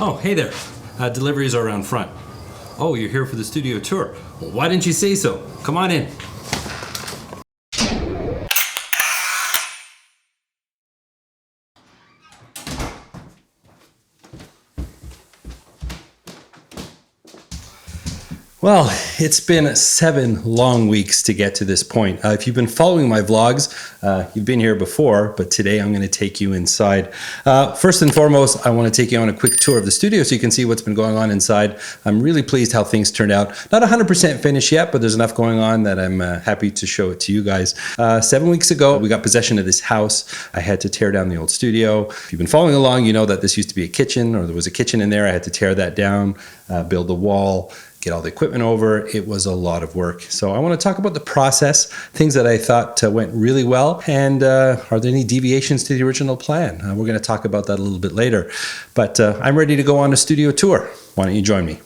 Oh, hey there. Deliveries are around front. Oh, you're here for the studio tour. Well, why didn't you say so? Come on in. Well, it's been 7 long weeks to get to this point. If you've been following my vlogs, you've been here before, but today I'm going to take you inside. First and foremost, I want to take you on a quick tour of the studio so you can see what's been going on inside. I'm really pleased how things turned out. Not 100% finished yet, but there's enough going on that I'm happy to show it to you guys. 7 weeks ago, we got possession of this house. I had to tear down the old studio. If you've been following along, you know that this used to be a kitchen, or there was a kitchen in there. I had to tear that down, build the wall, get all the equipment over. It was a lot of work. So I want to talk about the process, things that I thought went really well, and are there any deviations to the original plan? We're going to talk about that a little bit later. But I'm ready to go on a studio tour. Why don't you join me?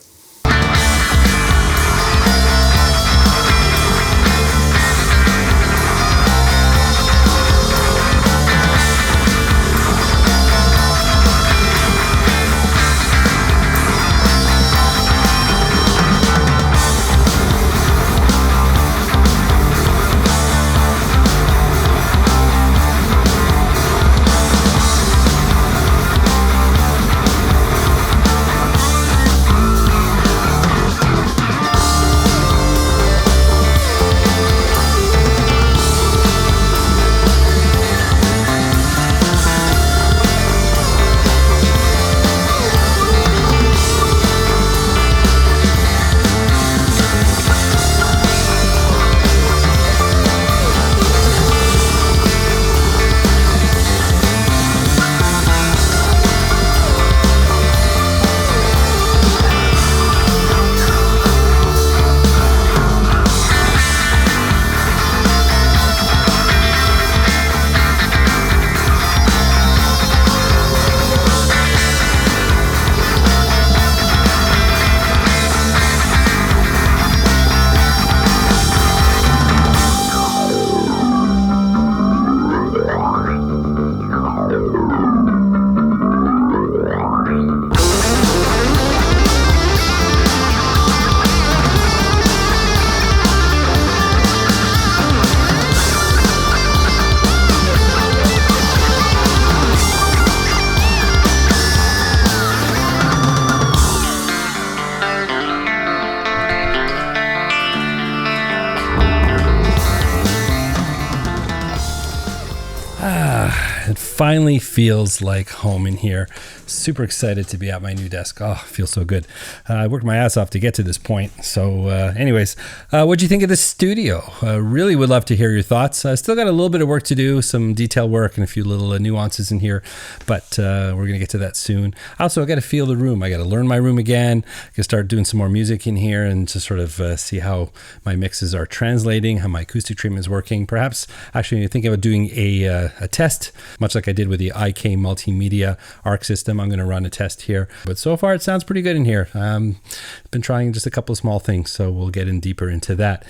It finally feels like home in here. Super excited to be at my new desk. Oh, it feels so good. I worked my ass off to get to this point. So anyways, what'd you think of the studio? Really would love to hear your thoughts. I still got a little bit of work to do, some detail work and a few little nuances in here, but we're going to get to that soon. Also, I got to feel the room. I got to learn my room again. I got to start doing some more music in here and to sort of see how my mixes are translating, how my acoustic treatment is working. Perhaps actually thinking about doing a test, much like I did with the IK Multimedia ARC system. I'm going to run a test here, but so far it sounds pretty good in here. Been trying just a couple of small things, so we'll get in deeper into that.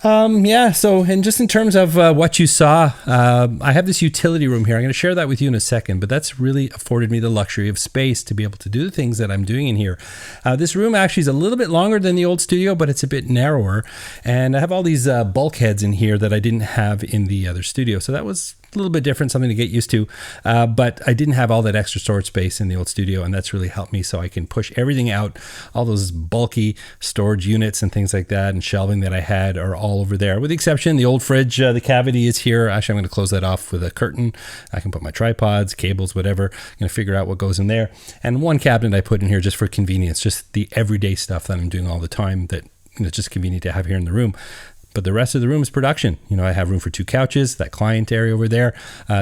And just in terms of what you saw, I have this utility room here. I'm going to share that with you in a second, but that's really afforded me the luxury of space to be able to do the things that I'm doing in here. This room actually is a little bit longer than the old studio, but it's a bit narrower, and I have all these bulkheads in here that I didn't have in the other studio, so that was a little bit different, something to get used to, but I didn't have all that extra storage space in the old studio, and that's really helped me so I can push everything out. All those bulky storage units and things like that and shelving that I had are all over there, with the exception the old fridge. The cavity is here. Actually, I'm going to close that off with a curtain. I can put my tripods, cables, whatever. I'm going to figure out what goes in there. And one cabinet I put in here just for convenience, just the everyday stuff that I'm doing all the time that it's just convenient to have here in the room. But the rest of the room is production. You know, I have room for 2 couches, that client area over there.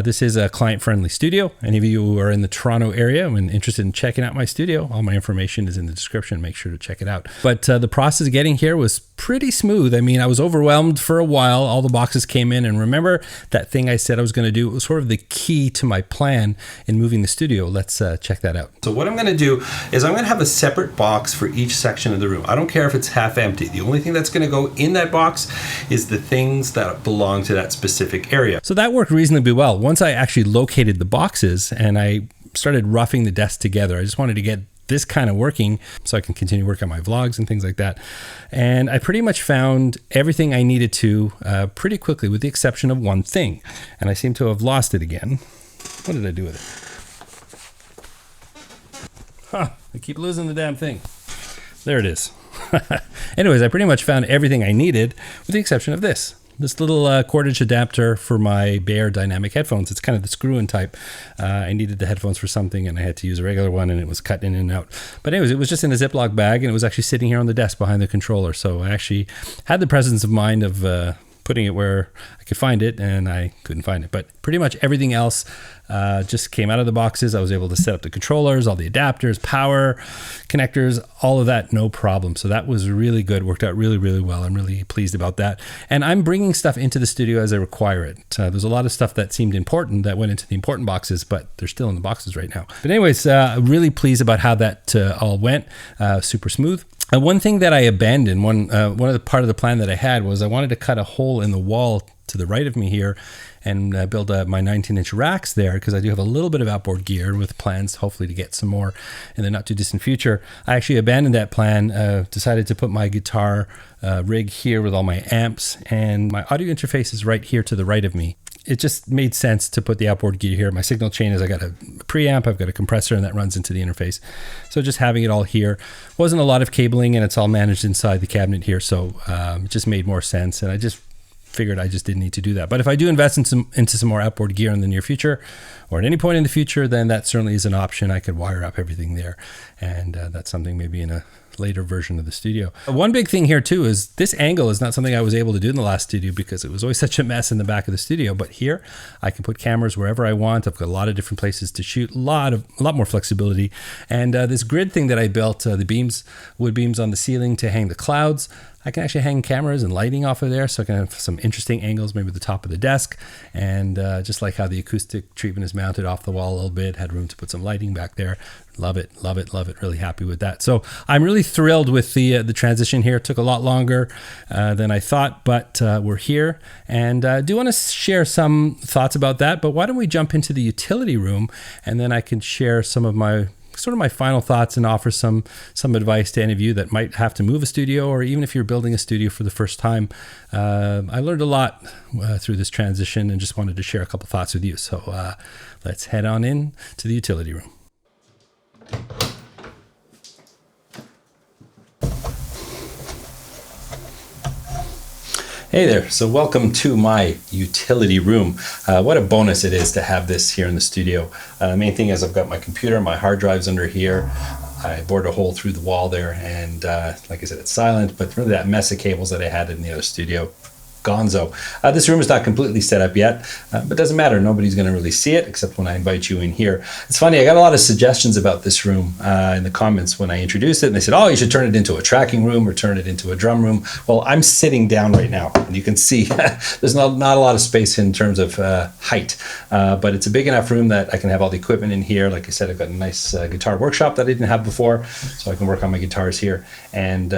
This is a client-friendly studio. Any of you who are in the Toronto area and interested in checking out my studio, all my information is in the description. Make sure to check it out. But the process of getting here was pretty smooth. I mean, I was overwhelmed for a while. All the boxes came in, and remember that thing I said I was going to do? It was sort of the key to my plan in moving the studio. Let's check that out. So what I'm going to do is I'm going to have a separate box for each section of the room. I don't care if it's half empty. The only thing that's going to go in that box is the things that belong to that specific area. So that worked reasonably well. Once I actually located the boxes and I started roughing the desk together, I just wanted to get this kind of working so I can continue working on my vlogs and things like that. And I pretty much found everything I needed to pretty quickly, with the exception of one thing. And I seem to have lost it again. What did I do with it? I keep losing the damn thing. There it is. Anyways, I pretty much found everything I needed with the exception of this little cordage adapter for my Bear dynamic headphones. It's kind of the screw-in type. I needed the headphones for something and I had to use a regular one, and it was cut in and out. But anyways, it was just in a Ziploc bag, and it was actually sitting here on the desk behind the controller. So I actually had the presence of mind of putting it where I could find it, and I couldn't find it. But pretty much everything else just came out of the boxes. I was able to set up the controllers, all the adapters, power, connectors, all of that, no problem. So that was really good, worked out really, really well. I'm really pleased about that. And I'm bringing stuff into the studio as I require it. There's a lot of stuff that seemed important that went into the important boxes, but they're still in the boxes right now. But anyways, really pleased about how that all went, super smooth. One thing that I abandoned, one of the part of the plan that I had was I wanted to cut a hole in the wall to the right of me here and build my 19-inch racks there, because I do have a little bit of outboard gear with plans hopefully to get some more in the not too distant future. I actually abandoned that plan, decided to put my guitar rig here with all my amps, and my audio interface is right here to the right of me. It just made sense to put the outboard gear here. My signal chain is, I got a preamp, I've got a compressor, and that runs into the interface. So just having it all here, wasn't a lot of cabling, and it's all managed inside the cabinet here. So it just made more sense, and I just figured I just didn't need to do that. But if I do invest into some more outboard gear in the near future, or at any point in the future, then that certainly is an option. I could wire up everything there, and that's something maybe in a later version of the studio. One big thing here too is this angle is not something I was able to do in the last studio because it was always such a mess in the back of the studio. But here I can put cameras wherever I want. I've got a lot of different places to shoot, a lot more flexibility. And this grid thing that I built, the beams, wood beams on the ceiling to hang the clouds, I can actually hang cameras and lighting off of there, so I can have some interesting angles, maybe at the top of the desk. And just like how the acoustic treatment is mounted off the wall a little bit, had room to put some lighting back there. Love it, love it, love it. Really happy with that. So I'm really thrilled with the transition here. It took a lot longer than I thought, but we're here. And I do want to share some thoughts about that, but why don't we jump into the utility room, and then I can share some of my final thoughts and offer some advice to any of you that might have to move a studio, or even if you're building a studio for the first time. I learned a lot through this transition and just wanted to share a couple thoughts with you. So let's head on in to the utility room. Hey there, so welcome to my utility room. What a bonus it is to have this here in the studio. The main thing is I've got my computer, my hard drives under here. I bored a hole through the wall there, and like I said, it's silent, but really that mess of cables that I had in the other studio, gonzo. This room is not completely set up yet, but it doesn't matter. Nobody's going to really see it except when I invite you in here. It's funny, I got a lot of suggestions about this room in the comments when I introduced it, and they said, oh, you should turn it into a tracking room or turn it into a drum room. Well, I'm sitting down right now, and you can see there's not a lot of space in terms of height, but it's a big enough room that I can have all the equipment in here. Like I said, I've got a nice guitar workshop that I didn't have before, so I can work on my guitars here. And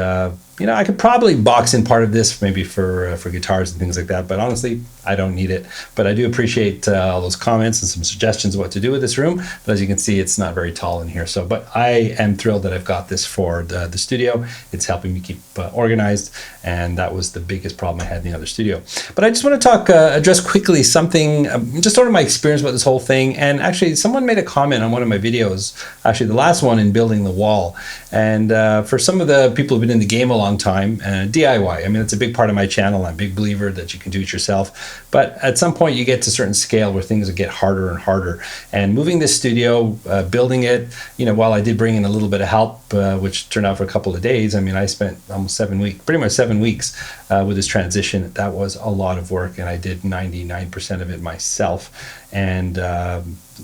you know, I could probably box in part of this maybe for guitars and things like that, but honestly, I don't need it. But I do appreciate all those comments and some suggestions of what to do with this room. But as you can see, it's not very tall in here. So, but I am thrilled that I've got this for the studio. It's helping me keep organized, and that was the biggest problem I had in the other studio. But I just want to address quickly something, just sort of my experience with this whole thing. And actually, someone made a comment on one of my videos, actually the last one in building the wall. And for some of the people who've been in the game a long time, DIY, I mean, it's a big part of my channel. I'm a big believer that you can do it yourself. But at some point you get to a certain scale where things get harder and harder. And moving this studio, building it, you know, while I did bring in a little bit of help, which turned out for a couple of days, I mean, I spent almost 7 weeks, pretty much 7 weeks with this transition. That was a lot of work, and I did 99% of it myself. And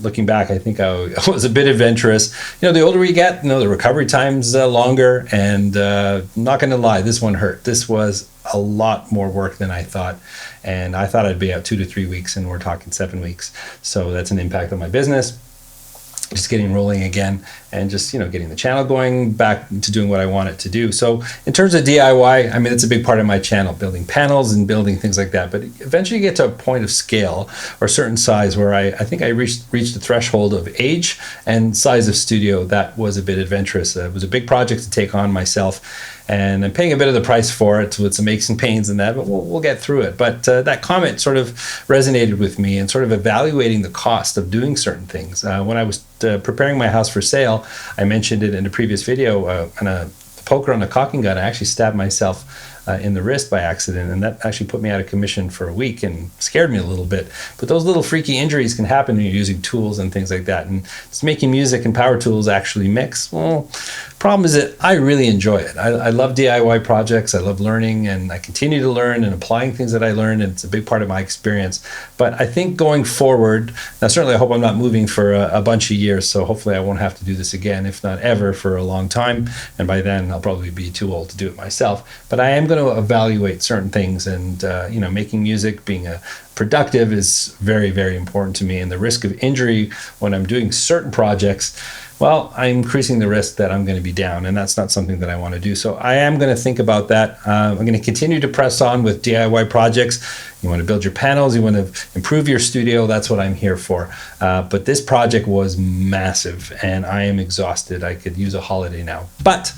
looking back, I think I was a bit adventurous. You know, the older we get, you know, the recovery time's longer, and I'm not going to lie, this one hurt. This was a lot more work than I thought, and I thought I'd be out 2 to 3 weeks, and we're talking 7 weeks. So that's an impact on my business. just getting rolling again, and just, getting the channel going back to doing what I want it to do. So in terms of DIY, I mean, it's a big part of my channel, building panels and building things like that. But eventually you get to a point of scale or certain size where I think I reached the threshold of age and size of studio that was a bit adventurous. It was a big project to take on myself, and I'm paying a bit of the price for it with some aches and pains and that, but we'll get through it. But that comment sort of resonated with me, and sort of evaluating the cost of doing certain things. When I was preparing my house for sale, I mentioned it in a previous video, on a poker on a caulking gun, I actually stabbed myself in the wrist by accident, and that actually put me out of commission for a week and scared me a little bit. But those little freaky injuries can happen when you're using tools and things like that, and just making music and power tools actually mix. Well, problem is that I really enjoy it. I love DIY projects. I love learning, and I continue to learn and applying things that I learned, and it's a big part of my experience. But I think going forward, now certainly I hope I'm not moving for a bunch of years, so hopefully I won't have to do this again, if not ever, for a long time, and by then I'll probably be too old to do it myself. But I am going to evaluate certain things, and making music, being productive is very, very important to me, and the risk of injury when I'm doing certain projects, well, I'm increasing the risk that I'm going to be down, and that's not something that I want to do. So I am going to think about that. I'm going to continue to press on with DIY projects. You want to build your panels, you want to improve your studio, that's what I'm here for. But this project was massive, and I am exhausted. I could use a holiday now, but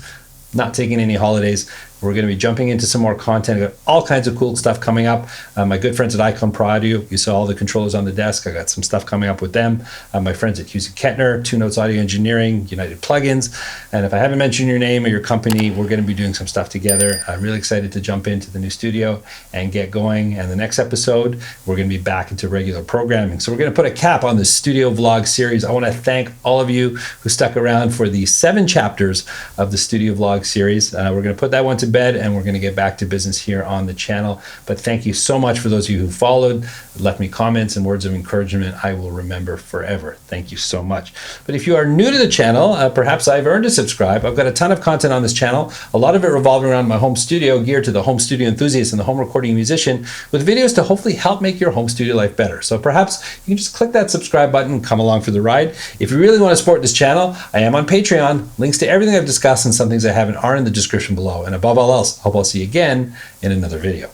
not taking any holidays. We're going to be jumping into some more content. I've got all kinds of cool stuff coming up. My good friends at Icon Audio, you saw all the controllers on the desk. I got some stuff coming up with them. My friends at Hughes & Kettner, Two Notes Audio Engineering, United Plugins. And if I haven't mentioned your name or your company, we're going to be doing some stuff together. I'm really excited to jump into the new studio and get going. And the next episode, we're going to be back into regular programming. So we're going to put a cap on the studio vlog series. I want to thank all of you who stuck around for the 7 chapters of the studio vlog series. We're going to put that one to bed, and we're going to get back to business here on the channel. But thank you so much for those of you who followed, left me comments and words of encouragement. I will remember forever. Thank you so much. But if you are new to the channel, perhaps I've earned a subscribe. I've got a ton of content on this channel, a lot of it revolving around my home studio, geared to the home studio enthusiast and the home recording musician, with videos to hopefully help make your home studio life better. So perhaps you can just click that subscribe button and come along for the ride. If you really want to support this channel, I am on Patreon. Links to everything I've discussed and some things I haven't are in the description below. And above all else, I hope I'll see you again in another video.